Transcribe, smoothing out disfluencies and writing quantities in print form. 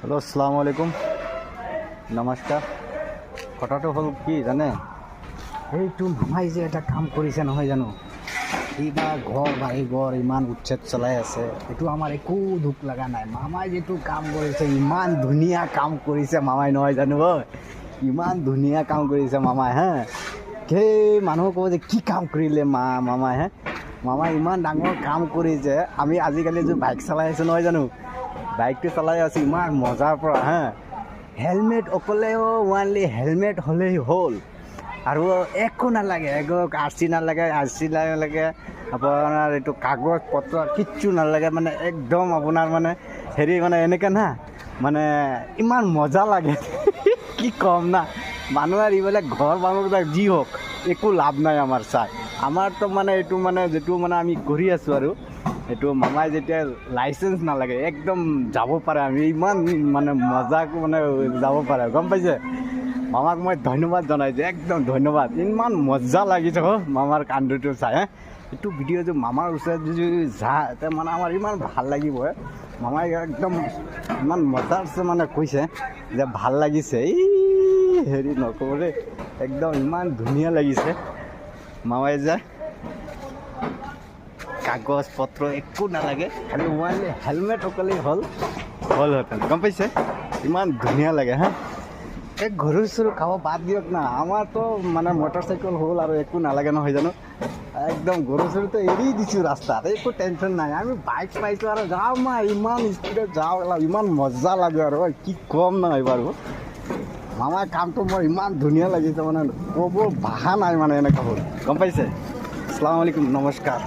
Hello, আসসালামু আলাইকুম, নমস্কাৰ। কথাটো হ'ল কি জানে, এইটো মামাই যে এটা কাম কৰিছে নহয় জানো, এইবাৰ ঘৰ ঘৰ ইমান উচ্ছেদ চলাই আছে, এইটো আমাৰ একো দুখ লগা নাই। মামাই যিটো কাম কৰিছে, ইমান ধুনীয়া কাম কৰিছে মামাই নহয় জানো, ইমান ধুনীয়া কাম কৰিছে মামাই। সেই মানুহ ক'ব যে কি কাম কৰিলে মামাই মামাই ইমান ডাঙৰ কাম কৰিছে। আমি আজিকালি যে বাইক চলাই আছোঁ নহয় জানো, বাইকটো চলাই আছোঁ ইমান মজাৰ পৰা হেলমেট অকলেও ওনলি হেলমেট হ'লেই হ'ল, আৰু একো নালাগে, একো আৰ চি নালাগে, আপোনাৰ এইটো কাগজ পত্ৰ কিচ্ছু নালাগে, মানে একদম আপোনাৰ মানে হেৰি মানে এনেকৈ না, মানে ইমান মজা লাগে কি ক'ম না। মানুহে এইবিলাক ঘৰ মানুহবিলাক যি হওক একো লাভ নাই আমাৰ চাই। আমাৰতো মানে এইটো মানে যিটো মানে আমি কৰি আছোঁ, আৰু এইটো মামাই যেতিয়া লাইচেঞ্চ নালাগে একদম যাব পাৰে, আমি ইমান মানে মজাকৈ মানে যাব পাৰে, গম পাইছে। মামাক মই ধন্যবাদ জনাইছোঁ, একদম ধন্যবাদ। ইমান মজা লাগিছে মামাৰ কাণ্ডটো চাই। এইটো ভিডিঅ' যে মামাৰ ওচৰত যদি যায় মানে আমাৰ ইমান ভাল লাগিব। মামাই একদম ইমান মজাছে মানে কৈছে যে ভাল লাগিছে, এই হেৰি নক'ব দেই, একদম ইমান ধুনীয়া লাগিছে। মামাই যে কাগজ পত্ৰ একো নালাগে, খালি ওনলি হেলমেট অকলেই হ'লহেঁতেন, গম পাইছে। ইমান ধুনীয়া লাগে এই গৰু চৰু খাব বাদ দিয়ক না, আমাৰতো মানে মটৰ চাইকেল হ'ল আৰু একো নালাগে নহয় জানো। একদম গৰু চৰুটো এৰি দিছোঁ ৰাস্তাত, একো টেনশ্যন নাই। আমি বাইক পাইছোঁ আৰু যাওঁ, মই ইমান স্পীডত যাওঁ, ইমান মজা লাগে আৰু কি ক'ম নহয় বাৰু। মামাৰ কামটো মোৰ ইমান ধুনীয়া লাগিছে, মানে ক'ব ভাষা নাই, মানে এনেকুৱা হ'ল, গম পাইছে। আসসালামু আলাইকুম, নমস্কাৰ।